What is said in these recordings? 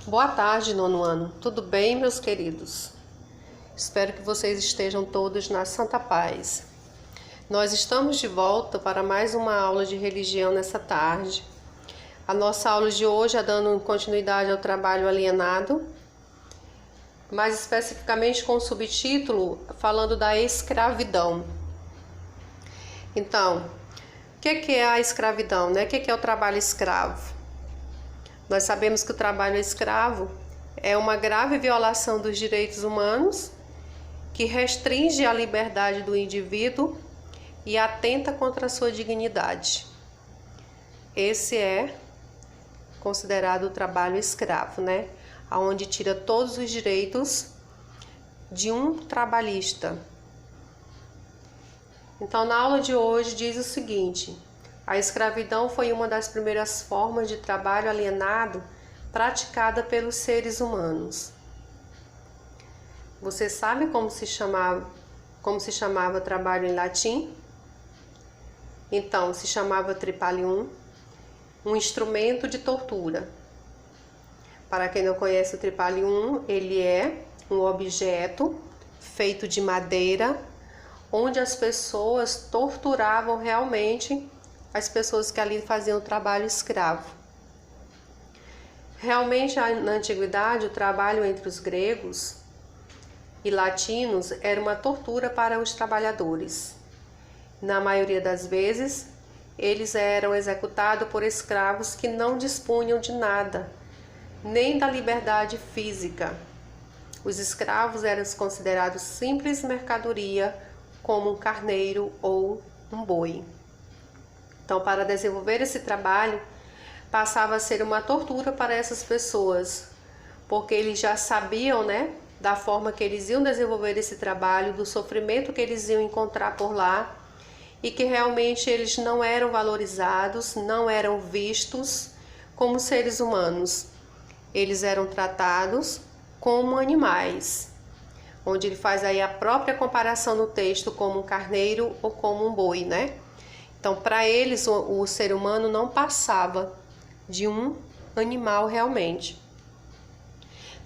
Boa tarde, nono ano. Tudo bem, meus queridos? Espero que vocês estejam todos na santa paz. Nós estamos de volta para mais uma aula de religião nessa tarde. A nossa aula de hoje é dando continuidade ao trabalho alienado, mais especificamente com o subtítulo falando da escravidão. Então, o que é a escravidão, né? O que é o trabalho escravo? Nós sabemos que o trabalho escravo é uma grave violação dos direitos humanos que restringe a liberdade do indivíduo e atenta contra a sua dignidade. Esse é considerado o trabalho escravo, né? Onde tira todos os direitos de um trabalhista. Então, na aula de hoje diz o seguinte: a escravidão foi uma das primeiras formas de trabalho alienado praticada pelos seres humanos. Você sabe como se chamava trabalho em latim? Então, se chamava tripalium, um instrumento de tortura. Para quem não conhece o tripalium, ele é um objeto feito de madeira, onde as pessoas torturavam realmente as pessoas que ali faziam o trabalho escravo. Realmente, na antiguidade, o trabalho entre os gregos e latinos era uma tortura para os trabalhadores. Na maioria das vezes, eles eram executados por escravos que não dispunham de nada, nem da liberdade física. Os escravos eram considerados simples mercadoria, como um carneiro ou um boi. Então, para desenvolver esse trabalho, passava a ser uma tortura para essas pessoas, porque eles já sabiam, né, da forma que eles iam desenvolver esse trabalho, do sofrimento que eles iam encontrar por lá, e que realmente eles não eram valorizados, não eram vistos como seres humanos. Eles eram tratados como animais, onde ele faz aí a própria comparação no texto como um carneiro ou como um boi, né? Então, para eles, o ser humano não passava de um animal realmente.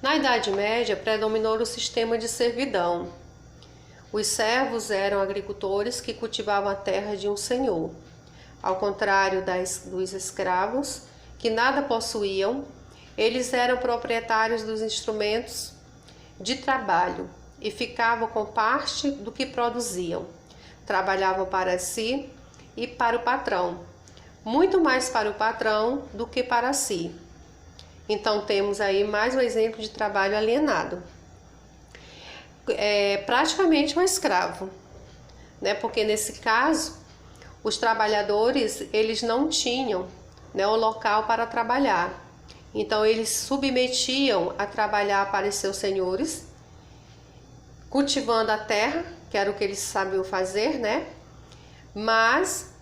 Na Idade Média, predominou o sistema de servidão. Os servos eram agricultores que cultivavam a terra de um senhor. Ao contrário dos escravos, que nada possuíam, eles eram proprietários dos instrumentos de trabalho e ficavam com parte do que produziam. Trabalhavam para si e para o patrão, muito mais para o patrão do que para si. Então temos aí mais um exemplo de trabalho alienado. É praticamente um escravo, né? Porque nesse caso os trabalhadores eles não tinham, né, o local para trabalhar. Então eles submetiam a trabalhar para os seus senhores, cultivando a terra, que era o que eles sabiam fazer, né? Mas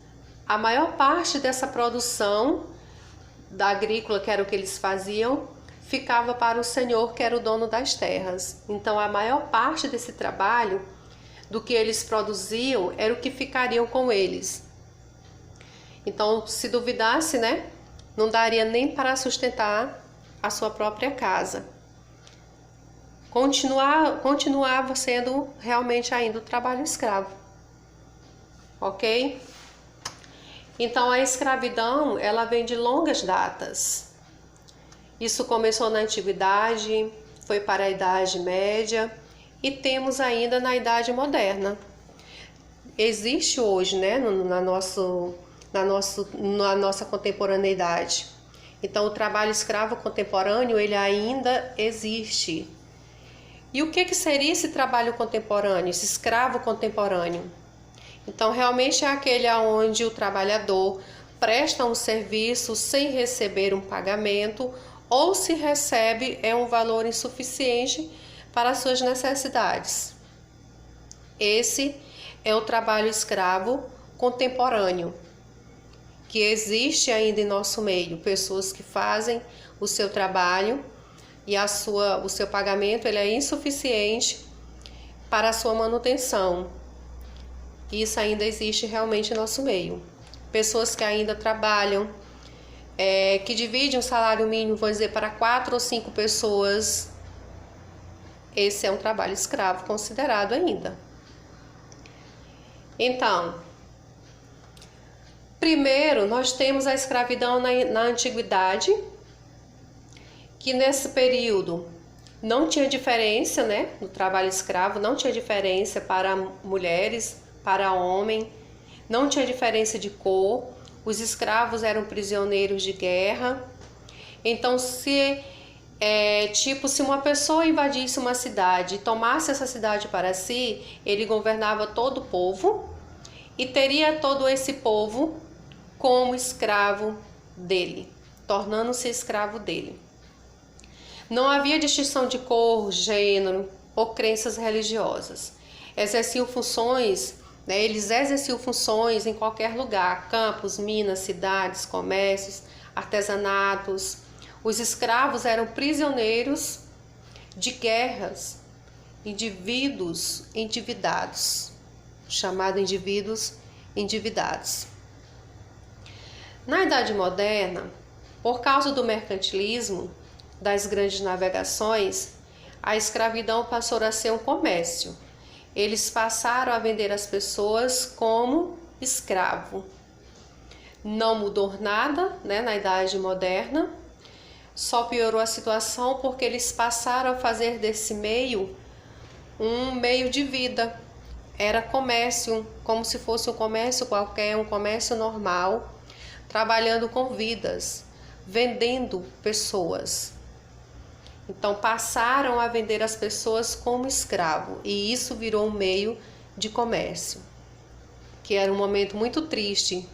a maior parte dessa produção da agrícola, que era o que eles faziam, ficava para o senhor, que era o dono das terras. Então a maior parte desse trabalho, do que eles produziam, era o que ficariam com eles. Então, se duvidasse, né, não daria nem para sustentar a sua própria casa. Continuava sendo realmente ainda o trabalho escravo. Ok? Então, a escravidão, ela vem de longas datas. Isso começou na Antiguidade, foi para a Idade Média e temos ainda na Idade Moderna. Existe hoje, né, na nossa contemporaneidade. Então, o trabalho escravo contemporâneo, ele ainda existe. E o que seria esse trabalho contemporâneo, esse escravo contemporâneo? Então, realmente é aquele onde o trabalhador presta um serviço sem receber um pagamento, ou se recebe é um valor insuficiente para as suas necessidades. Esse é o trabalho escravo contemporâneo, que existe ainda em nosso meio, pessoas que fazem o seu trabalho e o seu pagamento ele é insuficiente para a sua manutenção. Isso ainda existe realmente em nosso meio. Pessoas que ainda trabalham que divide um salário mínimo, vamos dizer, para 4 ou 5 pessoas, esse é um trabalho escravo considerado ainda. Então, primeiro nós temos a escravidão na antiguidade, que nesse período não tinha diferença, né? No trabalho escravo não tinha diferença para mulheres, para homem, não tinha diferença de cor. Os escravos eram prisioneiros de guerra. Então, se uma pessoa invadisse uma cidade e tomasse essa cidade para si, ele governava todo o povo e teria todo esse povo como escravo dele, tornando-se escravo dele. Não havia distinção de cor, gênero ou crenças religiosas. Exerciam funções, eles exerciam funções em qualquer lugar: campos, minas, cidades, comércios, artesanatos. Os escravos eram prisioneiros de guerras, indivíduos endividados, chamados indivíduos endividados. Na Idade Moderna, por causa do mercantilismo, das grandes navegações, a escravidão passou a ser um comércio. Eles passaram a vender as pessoas como escravo. Não mudou nada, na Idade Moderna, só piorou a situação porque eles passaram a fazer desse meio um meio de vida. Era comércio, como se fosse um comércio qualquer, um comércio normal, trabalhando com vidas, vendendo pessoas. Então passaram a vender as pessoas como escravo, e isso virou um meio de comércio, que era um momento muito triste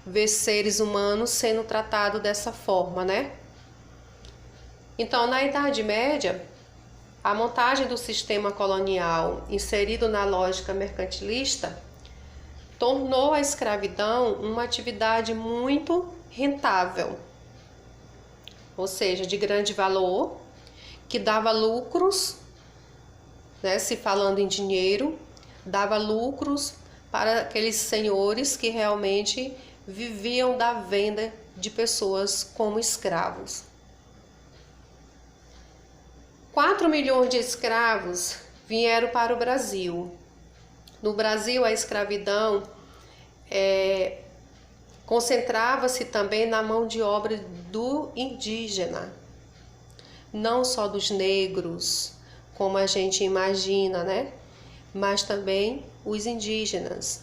ver seres humanos sendo tratados dessa forma, Então, na Idade Média, a montagem do sistema colonial inserido na lógica mercantilista tornou a escravidão uma atividade muito rentável, ou seja, de grande valor, que dava lucros, se falando em dinheiro, dava lucros para aqueles senhores que realmente viviam da venda de pessoas como escravos. 4 milhões de escravos vieram para o Brasil. No Brasil, a escravidão concentrava-se também na mão de obra do indígena, não só dos negros, como a gente imagina, mas também os indígenas.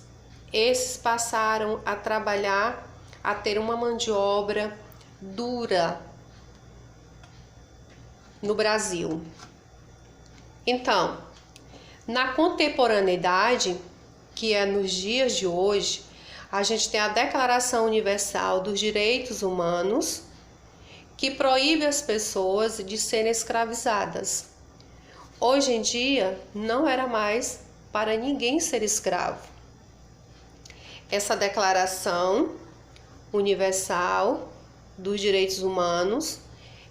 Esses passaram a trabalhar, a ter uma mão de obra dura no Brasil. Então, na contemporaneidade, que é nos dias de hoje, a gente tem a Declaração Universal dos Direitos Humanos, que proíbe as pessoas de serem escravizadas. Hoje em dia, não era mais para ninguém ser escravo. Essa Declaração Universal dos Direitos Humanos,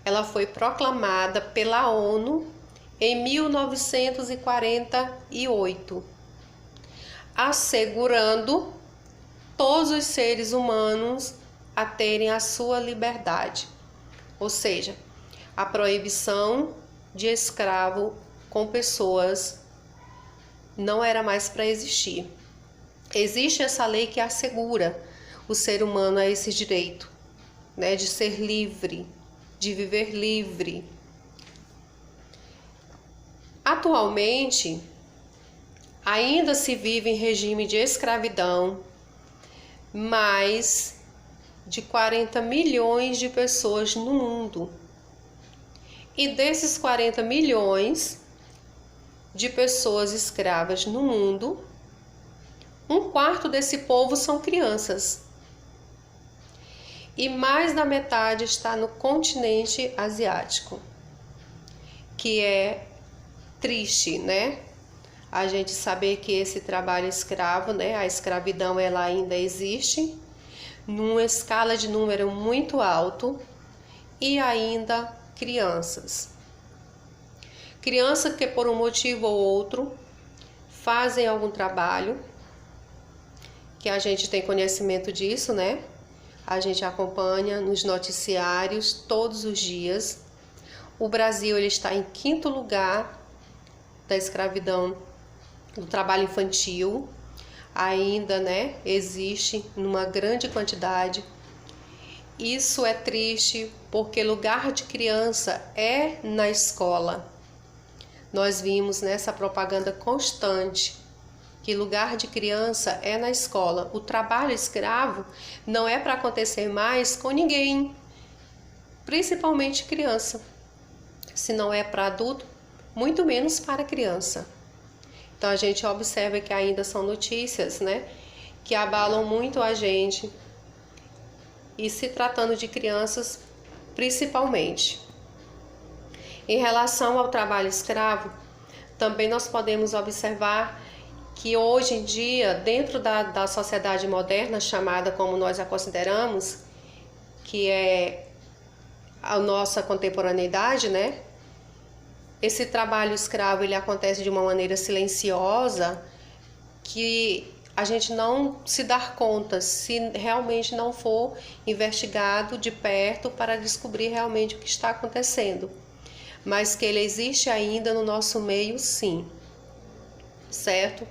ela foi proclamada pela ONU em 1948, assegurando todos os seres humanos a terem a sua liberdade. Ou seja, a proibição de escravo com pessoas não era mais para existir. Existe essa lei que assegura o ser humano a esse direito, de ser livre, de viver livre. Atualmente, ainda se vive em regime de escravidão mais de 40 milhões de pessoas no mundo. E desses 40 milhões de pessoas escravas no mundo, 1/4 desse povo são crianças. E mais da metade está no continente asiático, que é triste, A gente saber que esse trabalho escravo, a escravidão, ela ainda existe, numa escala de número muito alto, e ainda crianças. Crianças que por um motivo ou outro fazem algum trabalho, que a gente tem conhecimento disso, a gente acompanha nos noticiários todos os dias. O Brasil ele está em 5º lugar da escravidão, do trabalho infantil. Ainda, né, existe numa grande quantidade. Isso é triste porque lugar de criança é na escola. Nós vimos nessa propaganda constante que lugar de criança é na escola. O trabalho escravo não é para acontecer mais com ninguém, principalmente criança. Se não é para adulto, muito menos para criança. Então a gente observa que ainda são notícias, né, que abalam muito a gente, e se tratando de crianças principalmente. Em relação ao trabalho escravo, também nós podemos observar que hoje em dia, dentro da sociedade moderna, chamada como nós a consideramos, que é a nossa contemporaneidade, né? Esse trabalho escravo ele acontece de uma maneira silenciosa, que a gente não se dá conta se realmente não for investigado de perto para descobrir realmente o que está acontecendo. Mas que ele existe ainda no nosso meio, sim. Certo?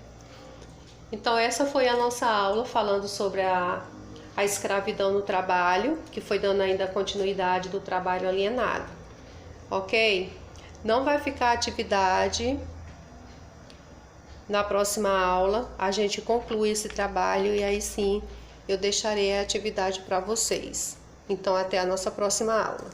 Então essa foi a nossa aula falando sobre a escravidão no trabalho, que foi dando ainda continuidade do trabalho alienado. Ok? Não vai ficar atividade. Na próxima aula a gente conclui esse trabalho e aí sim eu deixarei a atividade para vocês. Então até a nossa próxima aula.